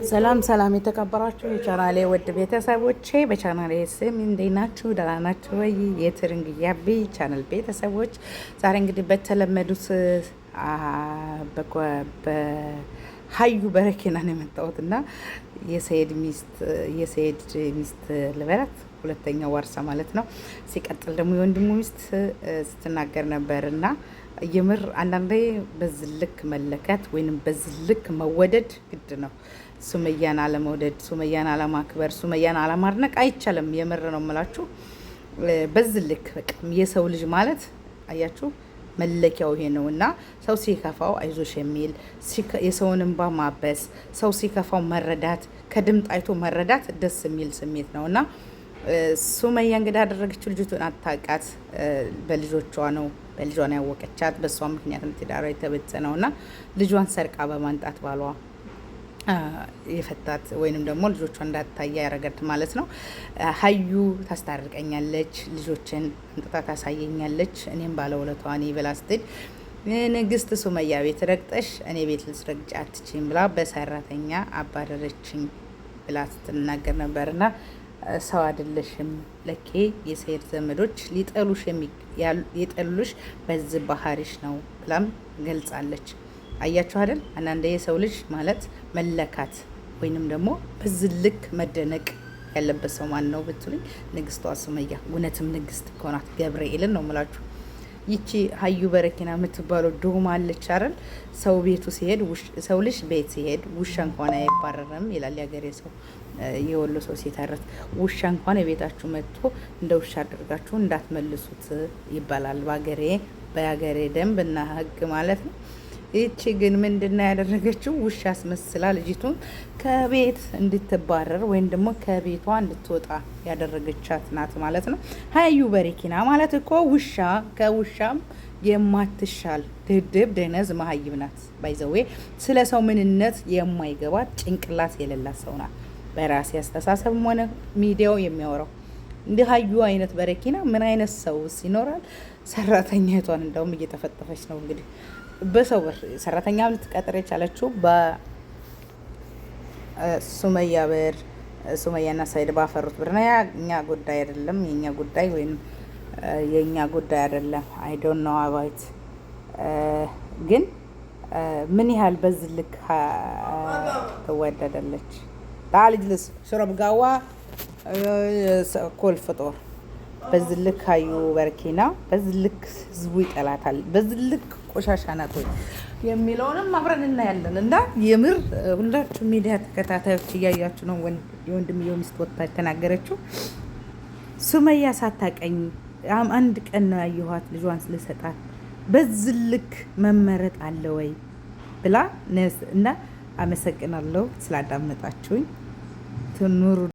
ሰላም ሰላም የተከበራችሁ የቻናሌ ውድ ቤተሰቦቼ፣ በቻናሌ ስም እንዴት ናችሁ? ደህና ናችሁ ወይ? የትርንግያቤ ቻናል ቤተሰቦች ዛሬ እንግዲህ በተለመዱት በሀዩ በረኪና ነው የመጣሁት እና የሰይድ ሚስት ልበላት ሁለተኛው ዋርሳ ማለት ነው። ሲቀጥል ደግሞ የወንድሙ ሚስት ስትናገር ነበር እና የምር አንዳንዴ በዝልክ መለከት ወይንም በዝልክ መወደድ ግድ ነው። ሱመያን አለመውደድ፣ ሱመያን አለማክበር፣ ሱመያን አለማድነቅ አይቻልም። የምር ነው የምላችሁ። በዝልክ በቃ የሰው ልጅ ማለት አያችሁ መለኪያው ይሄ ነው እና ሰው ሲከፋው አይዞሽ የሚል የሰውን እንባ ማበስ፣ ሰው ሲከፋው መረዳት፣ ከድምጥ አይቶ መረዳት ደስ የሚል ስሜት ነው እና ሱመያ እንግዲህ ያደረገችው ልጅቱን አታውቃት፣ በልጆቿ ነው ያወቀቻት። በሷ ምክንያት ትዳሯ የተበተነው እና ልጇን ሰርቃ በማንጣት ባሏ የፈታት ወይንም ደግሞ ልጆቿ እንዳታያ ያረጋት ማለት ነው። ሀዩ ታስታርቀኛለች፣ ልጆችን እንጥታ ታሳየኛለች፣ እኔም ባለውለቷ ነኝ ብላ ስትል ንግስት ሱመያ ቤት ረግጠሽ እኔ ቤት ልትረግጭ አትችይም ብላ በሰራተኛ አባረረችኝ ብላ ስትናገር ነበርና ሰው አይደለሽም ለኬ የሰይድ ዘመዶች ሊጠሉሽ በዚህ ባህሪሽ ነው ብላም ገልጻለች። አያችሁ አይደል? አንዳንዴ የሰው ልጅ ማለት መለካት ወይንም ደግሞ በዚህ ልክ መደነቅ ያለበት ሰው ማን ነው ብትሉኝ ንግስቷ ሱመያ። እውነትም ንግስት ከሆናት ገብርኤልን ነው የምላችሁ። ይቺ ሀዩ በረኪና የምትባለው ዶማ አለች አይደል? ሰው ቤቱ ሲሄድ ሰው ልጅ ቤት ሲሄድ ውሻ እንኳን አይባረርም ይላል ያገሬ ሰው፣ የወሎ ሰው ሲተረት። ውሻ እንኳን የቤታችሁ መጥቶ እንደ ውሻ አድርጋችሁ እንዳትመልሱት ይባላል በሀገሬ ደንብ እና ህግ ማለት ነው። ይቺ ግን ምንድነው ያደረገችው? ውሻ አስመስላ ልጅቱን ከቤት እንድትባረር ወይም ደግሞ ከቤቷ እንድትወጣ ያደረገቻት ናት ማለት ነው። ሀዩ በረኪና ማለት እኮ ውሻ ከውሻም የማትሻል ድብድብ ደነዝ መሀይብ ናት። ባይዘዌ ስለ ሰው ምንነት የማይገባት ጭንቅላት የሌላት ሰው ናት። በራሴ አስተሳሰብም ሆነ ሚዲያው የሚያወራው እንዲህ ሀዩ አይነት በረኪና ምን አይነት ሰው ይኖራል? ሰራተኛቷን እንደውም እየተፈጠፈች ነው እንግዲህ በሰው ብር ሰራተኛ ልትቀጥር የቻለችው በሱመያ ብር፣ ሱመያና ሰይድ ባፈሩት ብር ነው። የኛ ጉዳይ አይደለም፣ የኛ ጉዳይ ወይም የኛ ጉዳይ አይደለም። አይ ዶንት ኖ አባይት ግን ምን ያህል በዚህ ልክ ትወደዳለች? ታልጅልስ ሽረብ ጋዋ ኮል ፍጦር በዚህ ልክ ሀዩ በረኪና በዚህ ልክ ህዝቡ ይጠላታል፣ በዚህ ልክ ቆሻሻ ናት ወይ የሚለውንም አብረን እናያለን። እና የምር ሁላችሁ ሚዲያ ተከታታዮች እያያችሁ ነው። የወንድምየው ሚስት ወጥታ የተናገረችው ሱመያ ሳታቀኝ አንድ ቀን ነው ያየኋት ልጇን ስለሰጣት በዚህ ልክ መመረጥ አለ ወይ ብላ እና አመሰግናለሁ ስላዳመጣችሁኝ። ትኑሩ።